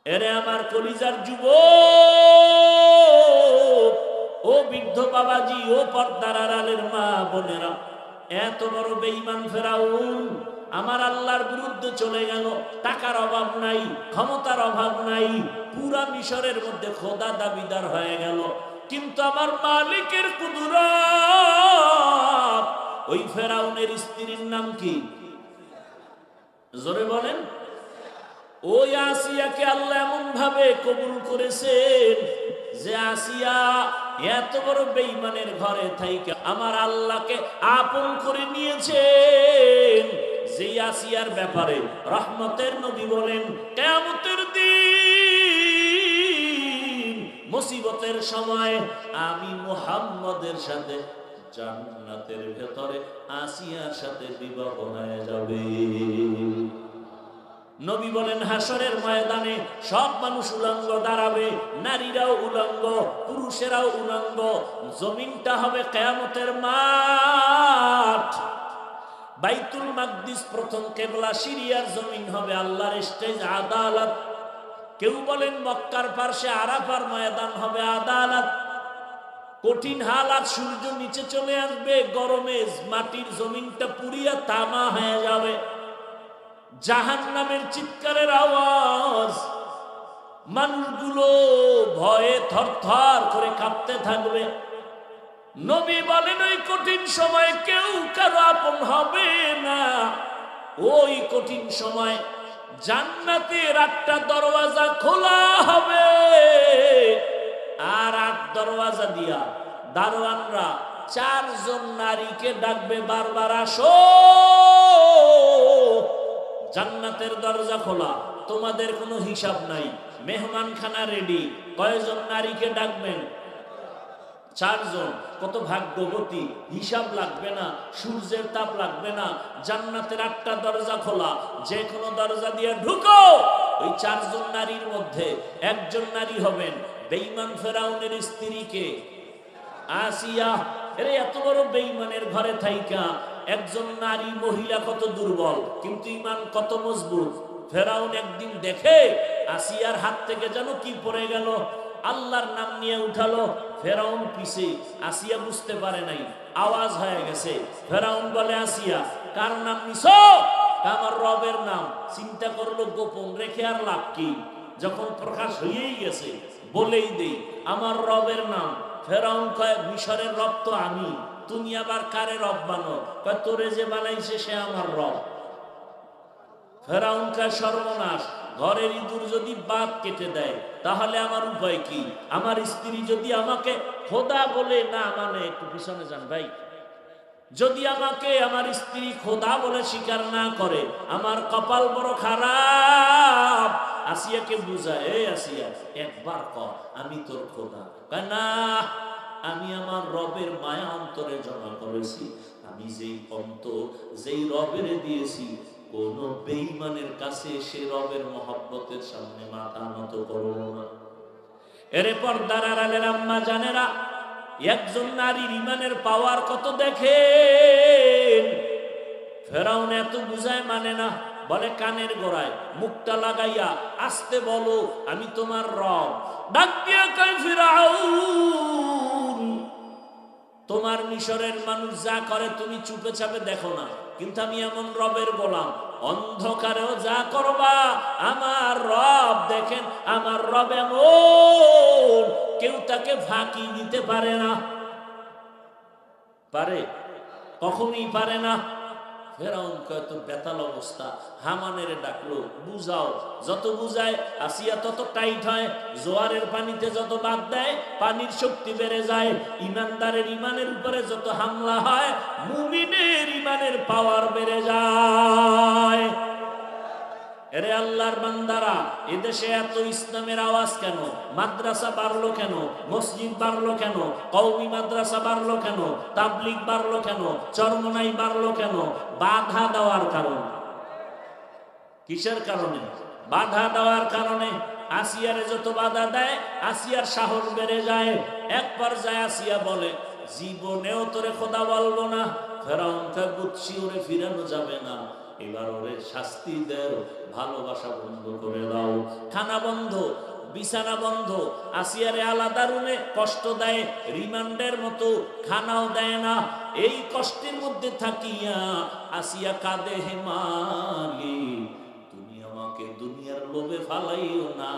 এরে আমার কলিজার যুবক, ও বৃদ্ধ বাবাজি, ও পর্দার আড়ালের মা বোনেরা, এত বড় বেঈমান ফেরাউন আমার আল্লাহর বিরুদ্ধে চলে গেল। টাকার অভাব নাই, ক্ষমতার অভাব নাই, পুরা মিশরের মধ্যে খোদা দাবিদার হয়ে গেল। কিন্তু আমার মালিকের কুদরত, ওই ফেরাউনের স্ত্রীর নাম কি? জোরে বলেন। ওই আসিয়াকে আল্লাহ এমন ভাবে কবুল করেছেন যে আসিয়া এত বড় বেঈমানের ঘরে থাইকা আমার আল্লাহকে আপন করে নিয়েছেন। যে আসিয়ার ব্যাপারে রহমতের নবী বলেন, কিয়ামতের দিন মুসিবতের সময় আমি মুহাম্মদের সাথে জান্নাতের ভেতরে আসিয়ার সাথে বিবাহ হয়ে যাবে। নবী বলেন, হাসরের ময়দানে সব মানুষ উলঙ্গ দাঁড়াবে, নারীরাও উলঙ্গ, পুরুষেরাও উলঙ্গ। জমিনটা হবে কিয়ামতের মাঠ। বাইতুল মাকদিস প্রথম কিবলা, সিরিয়ার জমিন হবে আল্লাহর স্টেজ, আদালত। কেউ বলেন মক্কার পার্শ্বে আরাফার ময়দান হবে আদালত। কঠিন হালাত, সূর্য নিচে চলে আসবে, গরমে মাটির জমিনটা পুড়িয়া তামা হয়ে যাবে। জাহান্নামের চিৎকারের আওয়াজ, মানুষগুলো ভয়ে থরথর করে কাঁপতে থাকবে। নবী বলেন, ওই কঠিন সময় কেউ কারো আপন হবে না। ওই কঠিন সময় জান্নাতের 8টা দরওয়াজা খোলা হবে, আর 8 দরওয়াজা দিয়া দারোয়ানরা 4 জন নারীকে ডাকবে, বারবার আসো। জান্নাতের দরজা খোলা, তোমাদের কোনো হিসাব নাই, মেহমানখানা রেডি। কয়জন নারীকে ডাকবেন? 4 জন। কত ভাগ্যবতী, হিসাব লাগবে না, সূর্যের তাপ লাগবে না। জান্নাতের 8টা দরজা খোলা, যে কোনো দরজা দিয়ে ঢুকো। ওই 4 জন নারীর মধ্যে একজন নারী হবেন বেঈমান ফেরাউনের স্ত্রীকে আসিয়া। এরে এত বড় বেঈমানের ঘরে থাইকা একজন নারী মহিলা কত দুর্বল, কিন্তু ঈমান কত মজবুত। ফেরাউন একদিন দেখে আসিয়ার হাত থেকে যেন কি পড়ে গেল, আল্লাহর নাম নিয়ে উঠালো। ফেরাউন পিছে, আসিয়া বুঝতে পারে নাই, আওয়াজ হয়ে গেছে। ফেরাউন বলে, আসিয়া কার নাম নিছো? আমার রবের নাম। চিন্তা করলো গোপন রেখে আর লাভ কি, যখন প্রকাশ হয়েই গেছে বলেই দেই, আমার রবের নাম। ফেরাউন কয়, মিশরের রব তো আমি, তুমি আবার কারে রব বানো? কয়, তোরে যে বানাইছে সে আমার রব। ফেরাউন কয়, সর্বনাশ, ঘরের ইঁদুর যদি বাত কেটে দেয় তাহলে আমার উপায় কি? আমার স্ত্রী যদি আমাকে খোদা বলে না মানে, একটু পিছনে যান ভাই, যদি আমাকে আমার স্ত্রী খোদা বলে স্বীকার না করে, আমার কপাল বড় খারাপ। আসিয়াকে বুঝায়, এ আসিয়া, একবার কর আমি তোর খোদা। কয়, না, আমি আমার রবের মায়া অন্তরে জমা করেছি। আমি যেই অন্তর যেই রবের দিয়েছি, কোন বেঈমানের কাছে সে রবের মহব্বতের সামনে মাথা নত করব না। এরে পর্দার আড়ালের আম্মা জানেরা, একজন নারীর ইমানের পাওয়ার কত দেখেন। ফেরাউন এত বুঝায় মানে না, বলে কানের গোড়ায় মুখটা লাগাইয়া আস্তে বলো, আমি তোমার রব। ডাক দিয়া কয়, ফিরাউন, তোমার মিশরের মানুষ যা করে তুমি চুপে চাপে দেখো না, কিন্তু আমি এমন রবের গোলাম, অন্ধকারেও যা করবা আমার রব দেখেন। আমার রব এমন, কেউ তাকে ফাঁকি দিতে পারে না। পারে? কখনই পারে না। ফেরাউন কয়, তো বেতাল অবস্থা। হামানের ডাকলো, বুঝাও। যত বুঝায় আসিয়া তত টাইট হয়। জোয়ারের পানিতে যত বাদ দেয় পানির শক্তি বেড়ে যায়। ইমানদারের ইমানের উপরে যত হামলা হয় মুমিনের ইমানের পাওয়ার বেড়ে যায়। এরে আল্লাহর বান্দারা, এদেশে এত ইসলামের আওয়াজ কেন? মাদ্রাসা বাড়লো কেন? মসজিদ বাড়লো কেন? কওমি মাদ্রাসা বাড়লো কেন? তাবলিগ বাড়লো কেন? চরমনাই বাড়লো কেন? বাধা দেওয়ার কারণে। কিসের কারণে? বাধা দেওয়ার কারণে। আসিয়ারে যত বাধা দেয় আসিয়ার সাহস বেড়ে যায়। এক পর্যায়ে আসিয়া বলে, জীবনেও তোরে খোদা বলবো না। ফেরাউন কয়, বুঝছি, ওরে ফিরানো যাবে না। এবার ওরে শাস্তি দাও, ভালোবাসা বন্ধ করে দাও। খানা বন্ধ, বিছানা বন্ধ, আসিয়ারে আলাদা রুমে কষ্ট দেয়, রিমান্ডের মতো খানাও দেয় না। এই কষ্টের মধ্যে থাকিয়া আসিয়া কাঁদে, হে মালিক তুমি আমাকে দুনিয়ার লোভে ফালাইও না,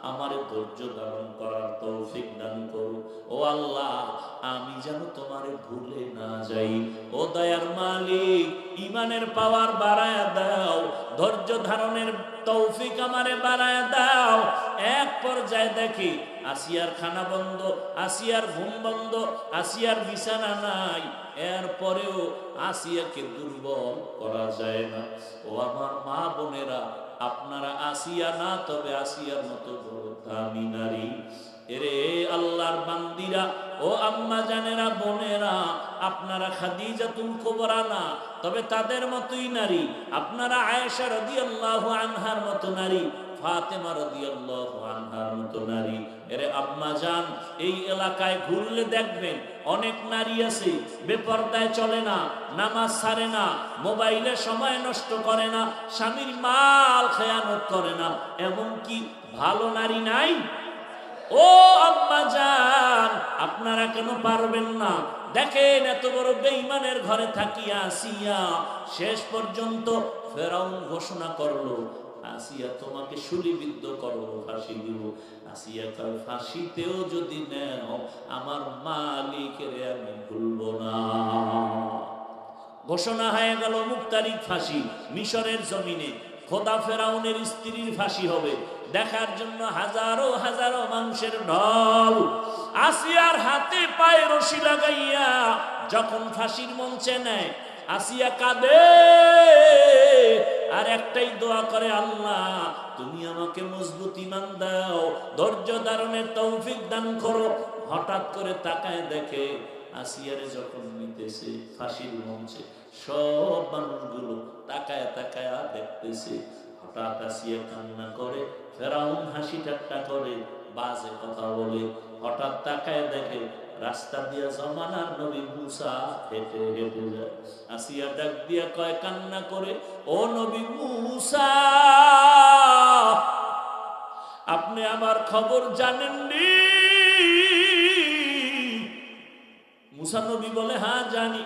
আমারে ধৈর্য ধারণ করার তৌফিক দান করো। ও আল্লাহ আমি যেন তোমারে ভুলে না যাই। ও দয়ার মালিক ইমানের পাওয়ার বাড়ায়া দাও, ধৈর্য ধারণের তৌফিক আমারে বাড়ায়া দাও। এক পর্যায়ে দেখি আসিয়ার খানা বন্ধ, আসিয়ার ঘুম বন্ধ, আসিয়ার বিছানা নাই, এরপরেও আসিয়াকে দুর্বল করা যায় না। ও আমার মা বোনেরা, আপনারা আসিয়া না, তবে আসিয়ার মতো বড় দামি নারী। এরে আল্লাহর বান্দিরা, ও আম্মা জানেরা, বোনেরা, আপনারা খাদিজাতুল কুবরা না, তবে তাদের মতোই নারী। আপনারা আয়েশা রাদিয়াল্লাহু আনহার মতো নারী, ফাতেমা রাদিয়াল্লাহু আনহার মতো নারী। এরে আম্মা জান, এই এলাকায় ঘুরলে দেখবেন অনেক নারী আছে বেপরদায় চলে না, নামাজ ছাড়ে না, মোবাইলে সময় নষ্ট করে না, স্বামীর মাল খেয়ানত করে না। এমন কি ভালো নারী নাই? ও আম্মা জান, আপনারা কেন পারবেন না? দেখেন এত বড় বেঈমানের ঘরে থাকিয়া আসিয়া শেষ পর্যন্ত ফেরাউন ঘোষণা করলো, আসিয়া তোমাকে শুলিবিদ্ধ করব, ফাঁসি দিব। আসিয়া কাল ফাঁসিতেও যদি নেও আমার মালিকের আমি ভুলবো না। ঘোষণা হয়ে গেল মুখ তারিখ ফাঁসি। মিশরের জমিনে খোদা ফেরাউনের স্ত্রীর ফাঁসি হবে। দেখার জন্য হাজারো হাজারো মানুষের ঢল। আসিয়ার হাতে পায়ে রশি লাগাইয়া যখন ফাঁসির মঞ্চে নেয়, আসিয়া কাঁদে আর একটাই দোয়া করে, আল্লাহ তুমি আমাকে মজবুত ঈমান দাও, ধৈর্য ধারণের তৌফিক দান করো। হঠাৎ করে তাকায় দেখে আসিয়ারে যখন নিতেছে ফাঁসির মঞ্চে, সব মানুষগুলো তাকায় তাকায় দেখতেছে। হঠাৎ আসিয়া কান্না করে, ফেরাউন হাসি ঠাট্টা করে, বাজে কথা বলে। হঠাৎ তাকায় দেখে রাস্তা দিয়া জমানার নবী মুসা হেঁটে হেঁটে যায়। আসিয়া ডাক দিয়া কয় কান্না করে, ও নবী মুসা, আপনি আমার খবর জানেননি? মুসা নবী বলে, হ্যাঁ জানি।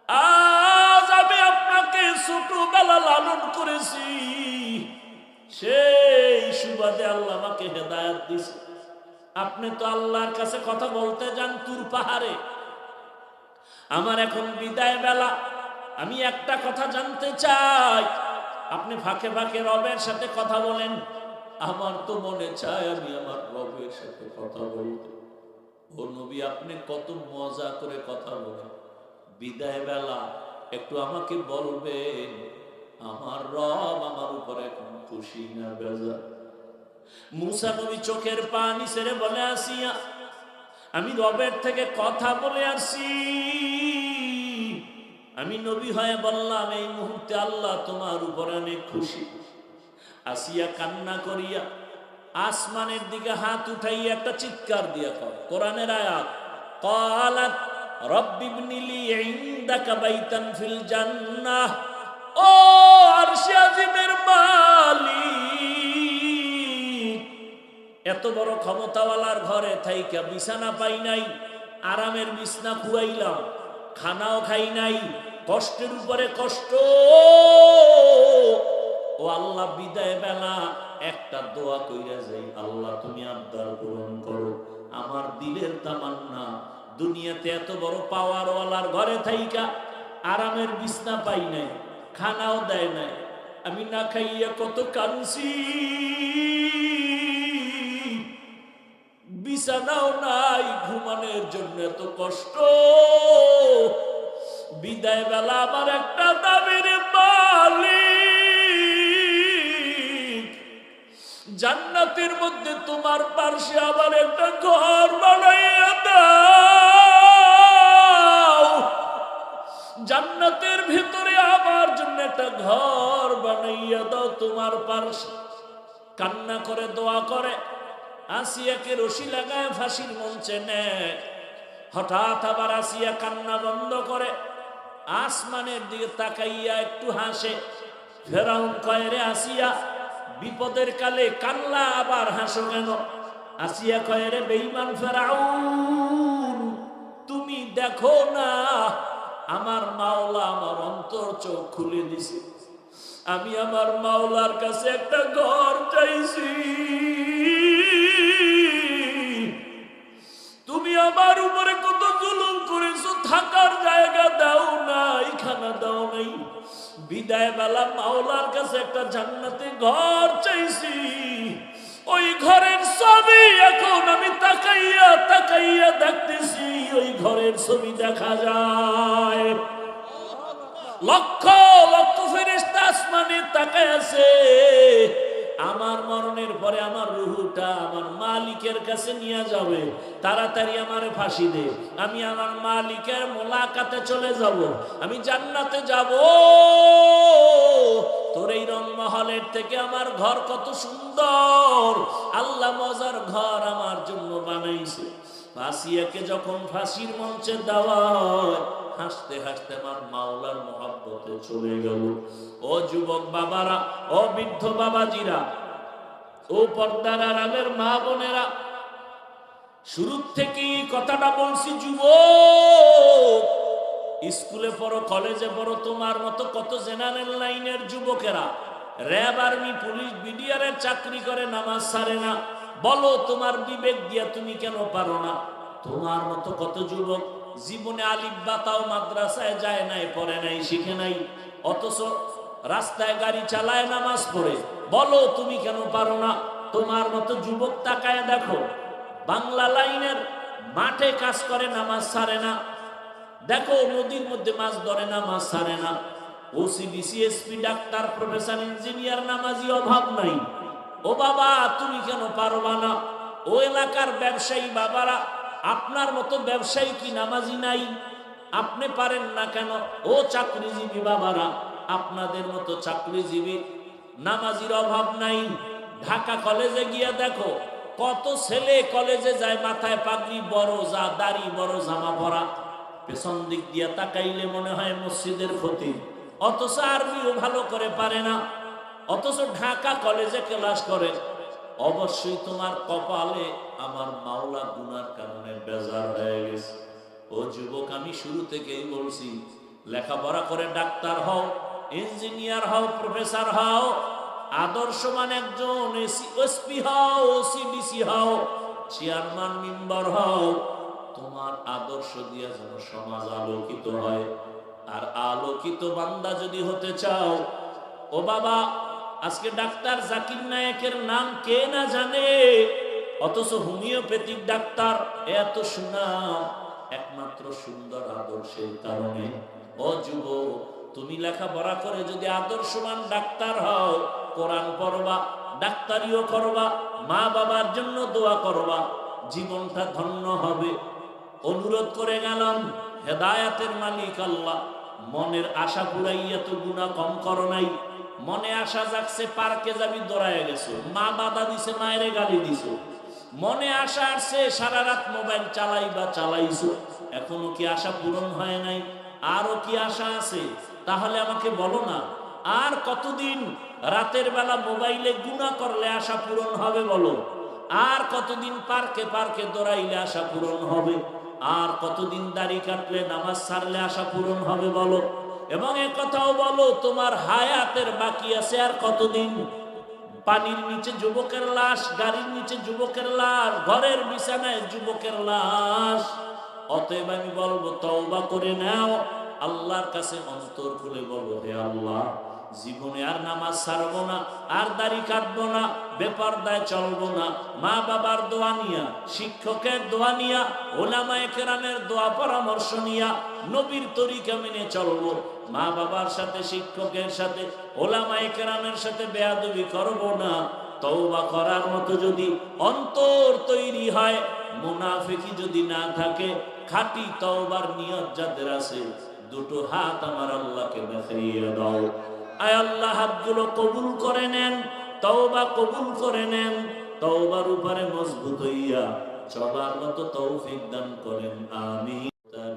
আজ আমি আপনাকে ছোটবেলা লালন করেছি, সেই সুবাদে আল্লাহ আমাকে হেদায়েত দিয়েছে। আপনি তো আল্লাহর কাছে কথা বলতে যান তুর পাহাড়ে। আমার এখন বিদায় বেলা, আমি একটা কথা জানতে চাই, আপনি ফাঁকে ফাঁকে রবের সাথে কথা বলেন। আমার তো মনে চায় আমি আমার রবের সাথে কথা বলতে। ও নবী, আপনি কত মজা করে কথা বলেন, বিদায় বেলা একটু আমাকে বলবেন আমার রব আমার উপরে এখন খুশি না বেজার? মুসা নবী চোখের পানি ছেড়ে বলে, আসিয়া আমি রবের থেকে কথা বলে আসি। আমি নবী হয়ে বললাম, এই মুহূর্তে আল্লাহ তোমার উপরে অনেক খুশি। আসিয়া কান্না করিয়া আসমানের দিকে হাত উঠাইয়া একটা চিৎকার দিয়া কয়, কোরআনের আয়াত, ক্বালাত রব্বিবনি লি ইনদাকা বাইতান ফিল জান্নাহ। ও আরশে আজিমের মালিক, এত বড় ক্ষমতাওয়ালার ঘরে থাইকা বিছানা পাই নাই, আরামের বিছনা খুয়াইলাম, খানাও খাই নাই, কষ্টের উপরে কষ্ট। ও আল্লাহ, বিদায় বেলা একটা দোয়া কইরা যাই, আল্লাহ তুমি আবদার পূরণ করো। আমার দিলের তামান্না, দুনিয়াতে এত বড় পাওয়ারওয়ালার ঘরে থাইকা আরামের বিছনা পাই নাই, খানাও দেয় নাই, আমি না খাইয়া কত কাঁদছি, বিছানাও নাই, ঘুমানোর জন্য এত কষ্ট। বিদায় বেলা আমার একটা দাবির মালিক, জান্নাতের মধ্যে তোমার পাশে আবার একটা ঘর বানাইয়া দাও, জান্নাতের ভিতরে আমার জন্য একটা ঘর বানাইয়া দাও তোমার পাশে। কান্না করে দোয়া করে আসিয়াকে রশি লাগায় ফাঁসির মঞ্চে নেয়। হঠাৎ আবার আসিয়া কান্না বন্ধ করে, আসমানের দিকে তাকাইয়া একটু হাসে। ফেরাউন কয়, রে আসিয়া, বিপদের কালে কান্না আবার হাসো কেন? আসিয়া কয়, রে বেঈমান ফেরাউন, তুমি দেখো না আমার মাওলা আমার অন্তর চোখ খুলে দিছে। আমি আমার মাওলার কাছে একটা ঘর চাইছি, তুমি আমার উপরে কত জুলুম করেছো, থাকার জায়গা দাও নাই, খানা দাও নাই। বিদায় বেলা মাওলার কাছে একটা জান্নাতে ঘর চাইছি, ওই ঘরের ছবি এখন আমি তাকাইয়া তাকাইয়া দেখতেছি, ওই ঘরের ছবি দেখা যায়। লক্ষ লক্ষ ফেরেশতা আসমানে তাকায় আছে। আমার মরণের পরে আমার রূহটা আমার মালিকের কাছে নিয়ে যাবে। তাড়াতাড়ি আমারে ফাঁসি দে, আমি আমার মালিকের মোলাকাতে চলে যাব, আমি জান্নাতে যাব। তোর এই রংমহলের থেকে আমার ঘর কত সুন্দর, আল্লাহ মজার ঘর আমার জন্য বানাইছে। ফাঁসিয়াকে যখন ফাঁসির মঞ্চে দেওয়া হয়, হাসতে হাসতে আমার মাওলার মহব্বতে চলে গেল। ও যুবক বাবারা, ও বৃদ্ধ বাবাজিরা, ও পর্দার আড়ালের মা বোনেরা, শুরুর থেকেই কথাটা বলছি, যুবক স্কুলে পড়ো, কলেজে পড়ো, তোমার মতো কত জেনারেল লাইনের যুবকেরা র্যাব, আর্মি, পুলিশ, বিডিআরের চাকরি করে, নামাজ ছাড়ে না। বলো তোমার বিবেক দিয়া তুমি কেন পারো না? তোমার মতো কত যুবক জীবনে আলিফ বা তাও মাদ্রাসায় যায় নাই, পড়ে নাই, শিখে নাই, অথচ রাস্তায় গাড়ি চালায়, নামাজ পড়ে। বলো তুমি কেন পারো না? তোমার মতো যুবক তাকায় দেখো, বাংলা লাইনের মাঠে কাজ করে, নামাজ ছাড়ে না। দেখো নদীর মধ্যে মাছ ধরে, নামাজ ছাড়ে না। OC, DC, SP, doctor, professor, engineer, নামাজি অভাব নাই। ও বাবা তুমি কেন পারবা না? ও এলাকার ব্যবসায়ী বাবারা, আপনার মতো ব্যবসায়ী কি নামাজি নাই? আপনি পারেন না কেন? ও চাকরিজীবী বাবারা, আপনাদের মতো চাকরিজীবী নামাজির অভাব নাই। ঢাকা কলেজে গিয়া দেখো কত ছেলে কলেজে যায়, মাথায় পাগড়ি বড়, যা দাড়ি বড়, জামা পরা, পেছন দিক দিয়া তাকাইলে মনে হয় মসজিদের খতিব, অথচ আরবিও ভালো করে পারে না, অথচ ঢাকা কলেজে ক্লাস করে। অবশ্যই তোমার কপালে আমার মাওলা গুনার কারণে বেজার হয়ে গেছে। ও যুবক, আমি শুরু থেকেই বলছি, লেখাপড়া করে ডাক্তার হও, ইঞ্জিনিয়ার হও, প্রফেসর হও, আদর্শমান একজন এসপি হও, ওসিডিসি হও, চেয়ারম্যান, মেম্বার হও। তোমার আদর্শ দিয়া যেন সমাজ আলোকিত হয়। আর আলোকিত বান্দা যদি হতে চাও, ও বাবা, আজকে ডাক্তার জাকির নায়েকের নাম কে না জানে, অথচ হোমিওপ্যাথিক ডাক্তার এত সুনাম একমাত্র সুন্দর আদর্শের কারণে। ও যুবক, তুমি লেখাপড়া করে যদি আদর্শবান ডাক্তার হও, কোরআন পড়বা, ডাক্তারিও করবা, মা বাবার জন্য দোয়া করবা, জীবনটা ধন্য হবে। অনুরোধ করে গেলাম, হেদায়াতের মালিক আল্লাহ, মনের আশা পুরাইয়া তো গুনাহ কম করো নাই। মনে আশা জাগছে, পার্কে যাবি, দৌড়ায় গেছো, মা বাধা দিছে, মায়ের গালি দিছো। মনে আশা আসছে, সারা রাত মোবাইল চালাইছো, এখনো কি আশা পূরণ হয় নাই? আরো কি আশা আছে? তাহলে আমাকে বলো না, আর কতদিন রাতের বেলা মোবাইলে গুনাহ করলে আশা পূরণ হবে বলো? আর কতদিন পার্কে পার্কে দৌড়াইলে আশা পূরণ হবে? আর কতদিন দাড়ি কাটলে, নামাজ ছাড়লে আশা পূরণ হবে বলো? এবং এ কথাও বলো, তোমার হায়াতের বাকি আছে আর কতদিন? পানির নিচে যুবকের লাশ, গাড়ির নিচে যুবকের লাশ, ঘরের বিছানায় যুবকের লাশ। অতএব আমি বলবো, তওবা করে নাও, আল্লাহর কাছে অন্তর খুলে বলো, হে আল্লাহ, জীবনে আর নামাজ ছাড়বো না, আর দাড়ি কাটবো না, বেপরদায় চলবো না। মা বাবার দোয়া নিয়া, শিক্ষকের দোয়া নিয়া, ওলামায়ে কেরামের দোয়া পরামর্শ নিয়া নবীর তরিকা মেনে চলবো। মা বাবার সাথে, শিক্ষকের সাথে, ওলামায়ে কেরামের সাথে বেয়াদবি করবো না। তওবা করার মতো যদি অন্তর তৈরি হয়, মুনাফিকি যদি না থাকে, খাঁটি তওবার নিয়ত যাদের আছে, দুটো হাত আমার আল্লাহকে দেখাইয়া দাও। আয় আল্লাহ, হাতগুলো কবুল করে নেন, তওবা কবুল করে নেন, তওবার উপরে মজবুত হইয়া চলার মতো তৌফিক দান করেন। আমিন।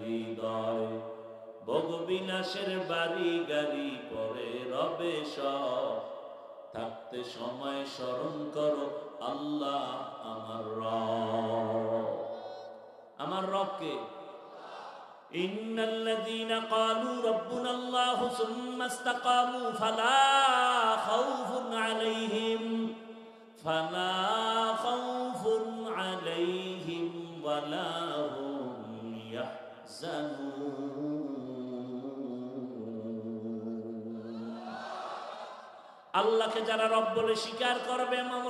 হৃদয় ভগবী বিলাসের বাড়ি গাড়ি পরে রবে সব, থাকতে সময় স্মরণ করো আল্লাহ আমার রব। আমার রবকে ইন্নাল্লাযীনা ক্বালু রাব্বুনাল্লাহু সুম্মা ইসতাকামু ফালা খাউফুন আলাইহিম ওয়ালা হুম ইয়াহজানুন। আল্লাহকে যারা রব বলে স্বীকার করবে এবং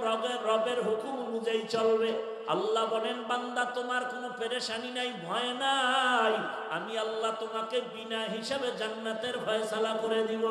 রবের হুকুম অনুযায়ী চলবে, আল্লাহ বলেন বান্দা তোমার কোনো পেরেশানি নাই, ভয় নাই, আমি আল্লাহ তোমাকে বিনা হিসাবে জান্নাতের ফয়সালা করে দিব।